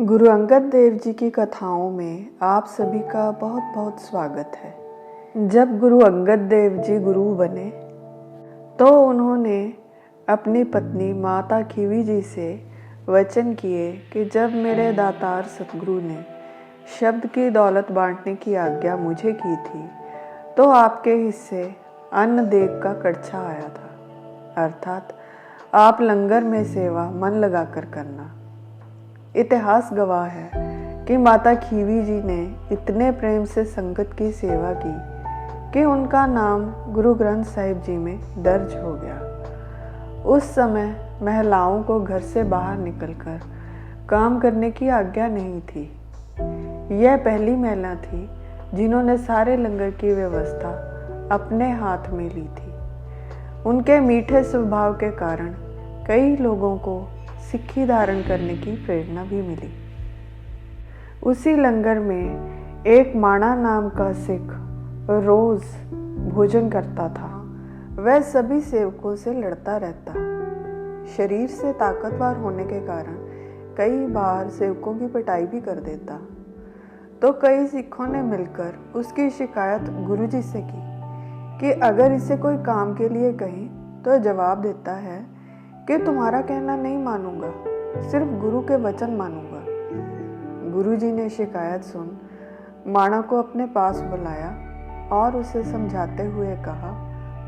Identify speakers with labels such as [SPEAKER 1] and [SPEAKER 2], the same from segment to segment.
[SPEAKER 1] गुरु अंगद देव जी की कथाओं में आप सभी का बहुत बहुत स्वागत है। जब गुरु अंगद देव जी गुरु बने तो उन्होंने अपनी पत्नी माता खीवी जी से वचन किए कि जब मेरे दातार सतगुरु ने शब्द की दौलत बांटने की आज्ञा मुझे की थी तो आपके हिस्से अन्न देव का कड़छा आया था, अर्थात आप लंगर में सेवा मन लगाकर करना। इतिहास गवाह है कि माता खीवी जी ने इतने प्रेम से संगत की सेवा की कि उनका नाम गुरु ग्रंथ साहिब जी में दर्ज हो गया। उस समय महिलाओं को घर से बाहर निकलकर काम करने की आज्ञा नहीं थी। यह पहली महिला थी जिन्होंने सारे लंगर की व्यवस्था अपने हाथ में ली थी। उनके मीठे स्वभाव के कारण कई लोगों को सिक्खी धारण करने की प्रेरणा भी मिली। उसी लंगर में एक माणा नाम का सिख रोज भोजन करता था। वह सभी सेवकों से लड़ता रहता। शरीर से ताकतवर होने के कारण कई बार सेवकों की पिटाई भी कर देता। तो कई सिखों ने मिलकर उसकी शिकायत गुरुजी से की कि अगर इसे कोई काम के लिए कहें तो जवाब देता है कि तुम्हारा कहना नहीं मानूंगा, सिर्फ गुरु के वचन मानूंगा। गुरुजी ने शिकायत सुन माणा को अपने पास बुलाया और उसे समझाते हुए कहा,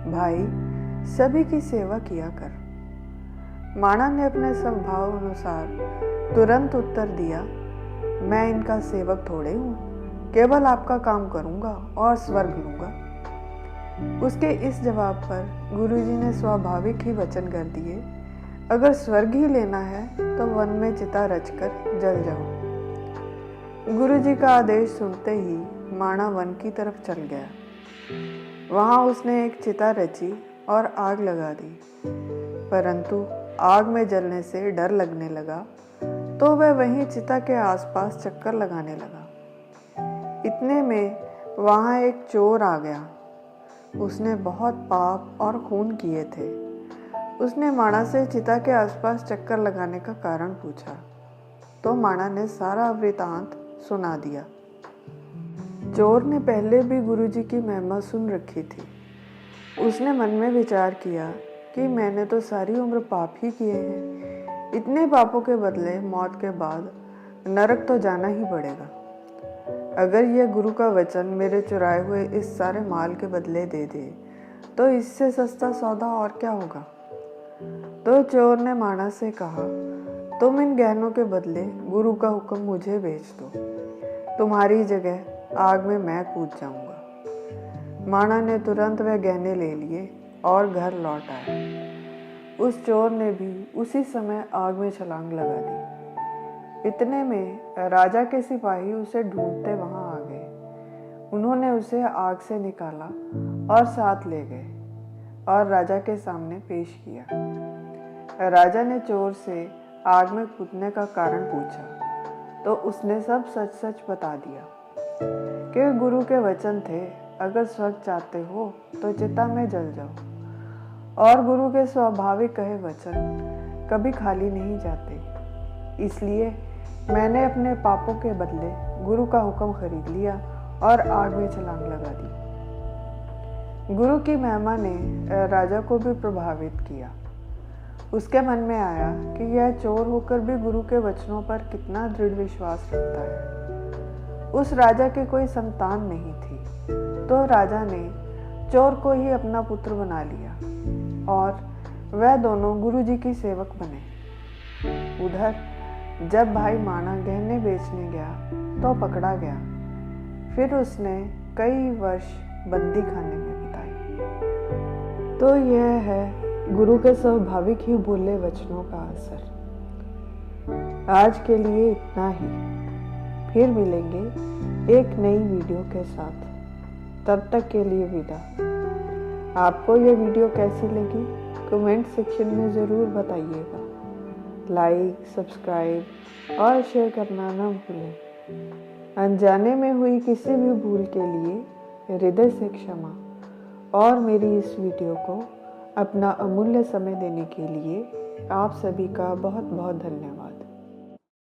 [SPEAKER 1] भाई सभी की सेवा किया कर। माणा ने अपने स्वभाव अनुसार तुरंत उत्तर दिया, मैं इनका सेवक थोड़े हूँ, केवल आपका काम करूँगा और स्वर्ग लूँगा। उसके इस जवाब पर गुरुजी ने स्वाभाविक ही वचन कर दिए, अगर स्वर्ग ही लेना है तो वन में चिता रचकर जल जाओ। गुरुजी का आदेश सुनते ही माणा वन की तरफ चल गया। वहां उसने एक चिता रची और आग लगा दी, परंतु आग में जलने से डर लगने लगा तो वह वहीं चिता के आसपास चक्कर लगाने लगा। इतने में वहां एक चोर आ गया। उसने बहुत पाप और खून किए थे। उसने माणा से चिता के आसपास चक्कर लगाने का कारण पूछा तो माणा ने सारा वृतांत सुना दिया। चोर ने पहले भी गुरुजी की महिमा सुन रखी थी। उसने मन में विचार किया कि मैंने तो सारी उम्र पाप ही किए हैं, इतने पापों के बदले मौत के बाद नरक तो जाना ही पड़ेगा। अगर यह गुरु का वचन मेरे चुराए हुए इस सारे माल के बदले दे दे तो इससे सस्ता सौदा और क्या होगा। तो चोर ने माणा से कहा, तुम इन गहनों के बदले गुरु का हुक्म मुझे भेज दो, तुम्हारी जगह आग में मैं कूद जाऊंगा। माणा ने तुरंत वह गहने ले लिए और घर लौट आया। उस चोर ने भी उसी समय आग में छलांग लगा दी। इतने में राजा के सिपाही उसे ढूंढते वहां आ गए। उन्होंने उसे आग से निकाला और साथ ले गए और राजा के सामने पेश किया। राजा ने चोर से आग में कूदने का कारण पूछा तो उसने सब सच सच बता दिया कि गुरु के वचन थे, अगर स्वर्ग चाहते हो तो चिता में जल जाओ। और गुरु के स्वाभाविक कहे वचन कभी खाली नहीं जाते। इसलिए मैंने अपने पापों के बदले गुरु का हुक्म खरीद लिया और आग में छलांग लगा दी। गुरु की महिमा ने राजा को भी प्रभावित किया। उसके मन में आया कि यह चोर होकर भी गुरु के वचनों पर कितना दृढ़ विश्वास रखता है। उस राजा के कोई संतान नहीं थी, तो राजा ने चोर को ही अपना पुत्र बना लिया और वह दोनों गुरुजी की सेवक बने। उधर जब भाई माणा गहने बेचने गया तो पकड़ा गया। फिर उसने कई वर्ष बंदी खाने में बिताए। तो यह है गुरु के स्वाभाविक ही बोले वचनों का असर। आज के लिए इतना ही, फिर मिलेंगे एक नई वीडियो के साथ। तब तक के लिए विदा। आपको यह वीडियो कैसी लगी कमेंट सेक्शन में ज़रूर बताइएगा। लाइक, सब्सक्राइब और शेयर करना ना भूलें। अनजाने में हुई किसी भी भूल के लिए हृदय से क्षमा और मेरी इस वीडियो को अपना अमूल्य समय देने के लिए आप सभी का बहुत बहुत धन्यवाद।